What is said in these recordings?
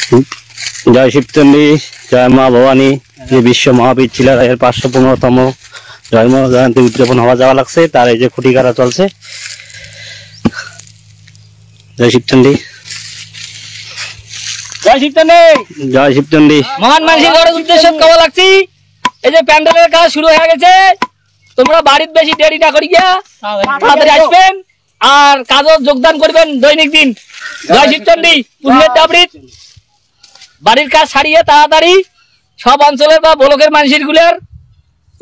জয় শিবচন্ডী, জয় মা ভবানী। যে বিশ্ব মহাবীর ছিল এর 515তম জন্ম জয়ন্তী উদযাপন হওয়া যাওয়া লাগছে, তার এই যে খুঁটি কাটা চলছে। জয় শিবচন্ডী, জয় শিবচন্ডী, জয় শিবচন্ডী। মহান মানুষের ঘরের উদ্দেশ্য কবা লাগছি। এই যে প্যান্ডেলের কাজ শুরু হয়ে গেছে, তোমরা বাড়ির বেশি দেরি না করিয়া তাড়াতাড়ি আসবেন আর কাজও যোগদান করবেন দৈনিক দিন। জয় শিবচন্ডী, পুণ্যের ডাবরিত বাড়ির কাজ ছাড়িয়ে তাড়াতাড়ি সব অঞ্চলের বা ব্লকের মানুষের গুলোর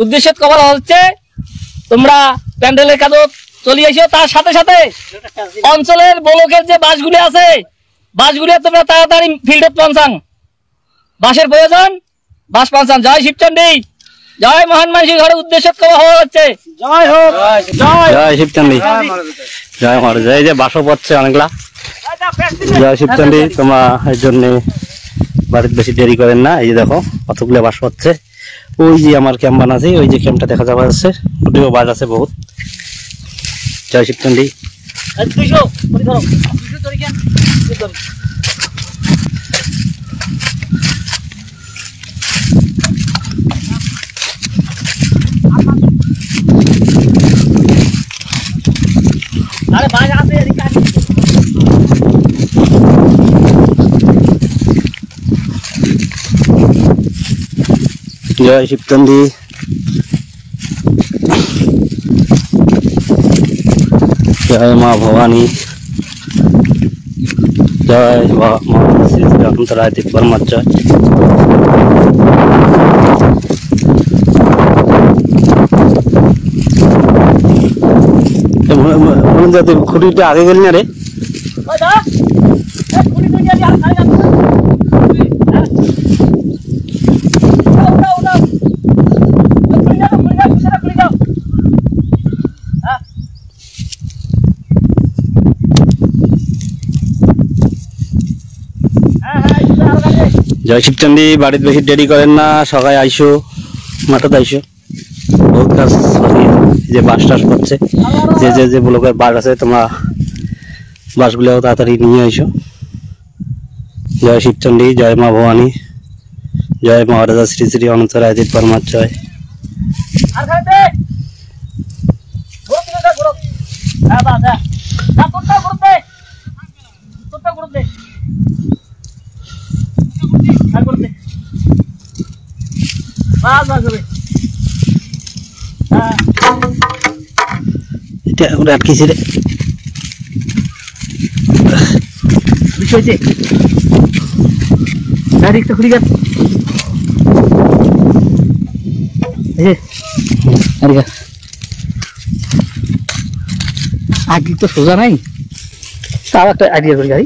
উদ্দেশ্য করা হচ্ছে। তোমরা প্যান্ডেলের কাজও চলে এসো, তার সাথে সাথে অঞ্চলের ব্লকের যে বাসগুলি আছে বাসগুলি তোমরা তাড়াতাড়ি ফিল্ডে পৌঁছান। বাসের প্রয়োজন, বাস পৌঁছান। জয় শিবচন্ডী, জয় মহান মানুষের ঘরের উদ্দেশ্য করা হওয়া হচ্ছে। জয় হোক, জয় শিবচন্ডী, জয় মহারাজ। এই যে বাসও পড়ছে অনেকলা। জয় শিবচন্ডী, তোমরা এর জন্য বাড়িতে বেশি দেরি করেন না। এই যে দেখো কতগুলো বাস হচ্ছে। ওই যে আমার ক্যাম্প বানাচ্ছে, ওই যে ক্যাম্পটা দেখা যাওয়া যাচ্ছে, ওটিও বাস আছে বহুত। জয় শিবচন্ডী। আরে বাস আছে এদিকে। জয় শিবচন্ডী, জয় মা ভবানী, জয় মা শ্রী শ্রী অনন্ত রায়দেব পরমাচার্য। খুঁটিটা আগে গেলি না রে? জয় শিবচন্ডী, বাড়িতে বেশি দেরি করেন না, সবাই আইসো, মাঠে আইসো। বহুত কাজ যে বাস টাস করছে, যে যে যে ব্লকের বাস আছে তোমরা বাসগুলো তাড়াতাড়ি নিয়ে আইসো। জয় শিবচন্ডী, জয় মা ভবানী, জয় মহারাজা শ্রী শ্রী অনন্ত রায়দেব পরমাচার্য। এটা ওরা আটকেছে রে। বিষয়টি ডাইরেক্ট খুলি গেল। আগে তো সোজা নাই, তাও একটা আইডিয়া করি গাড়ি।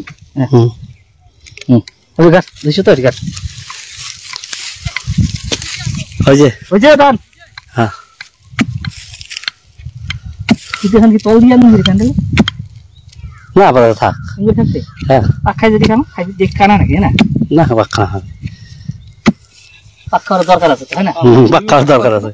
গাছ দিছো তো গাছ ওই যে দান। হ্যাঁ, এখন কি তল দিয়ে আনবি ক্যান্ডেল? না আপাতত থাক। থাকতে হ্যাঁ, পাক খাই যদি খাম, খাই দেখ কানা নাকি না? না পাক খাওয়া হবে, পাক খাওয়ার দরকার আছে তাই না? পাক খাওয়ার দরকার আছে।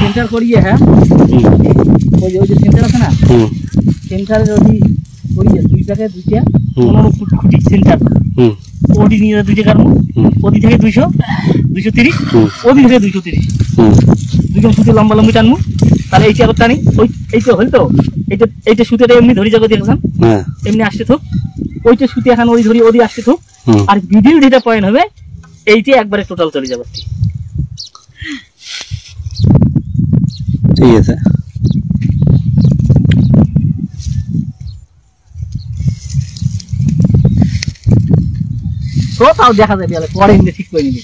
সেন্টার করিয়ে, হ্যাঁ ওই যে সেন্টার আছে না, সেন্টারে যদি করিয়ে দুইটাকে দুইটা 15 ফুট খুঁটি সেন্টার ওডি নিয়ে 2 টাকার মুখ, ওডি থেকে 200 230, ওডি থেকে 230, দুজন সুতে লম্বা লম্বি টানমু। তাহলে এইটা আবার টানি, ওই এইটা হল তো, এইটা সুতেটা এমনি ধরি যাবো দেখছেন, এমনি আসতে থাক। ওইটা সুতে এখন ওই ধরি ওদি আসতে থাক। আর ভিডিও যেটা পয়েন্ট হবে এইটা একবারে টোটাল চলে যাবে। ঠিক আছে, তো তাও দেখা যাবে পরে এমনি ঠিক করে নিবি।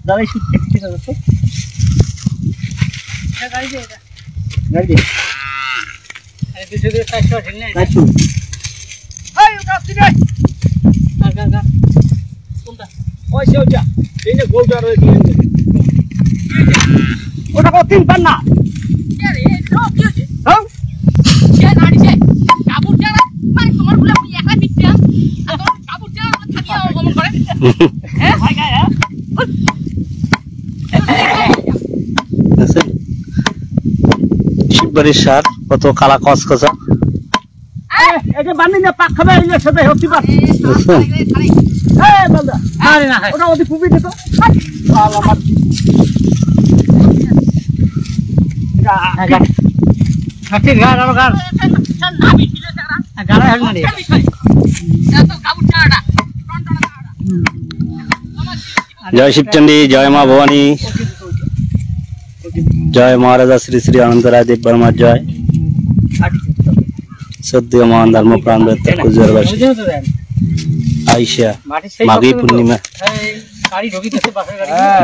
দাঁড়াই শুট ঠিক আছে, গাড়ি দিয়ে গাড়ি দিয়ে আরে পিছু দিয়ে 400 ঢেল না রাখু। এই ওটা দিবে গা কোনটা ওই সেওটা এইনে গোলটা রয়ে দিয়ে ওটা কত 3 পান্না আরে লোক কি হচ্ছে হ্যাঁ সে গাড়ি সে কাপ দেখছেন? শিববাড়ির সার কত কালা কচকচা, দেখছেন? জয় শিবচন্ডী, জয় মা ভবানী, জয় মহারাজা শ্রী শ্রী আনন্দ রায় দেব বর্মার জয়। সত্যি মহান ধর্মপ্রাণ কুচবিহারবাসী আইসা মাঘী পূর্ণিমা,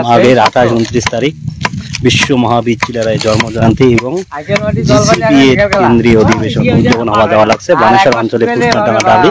মাঘের 28-29 তারিখ বিশ্ব মহাবীর চিলারায় জন্মজয়ন্তী এবং জিসিপি এর কেন্দ্রীয় অধিবেশন উদ্যাপন হওয়া দেওয়া লাগছে বানেশ্বর অঞ্চলে পুষ্পাটানা ডালি।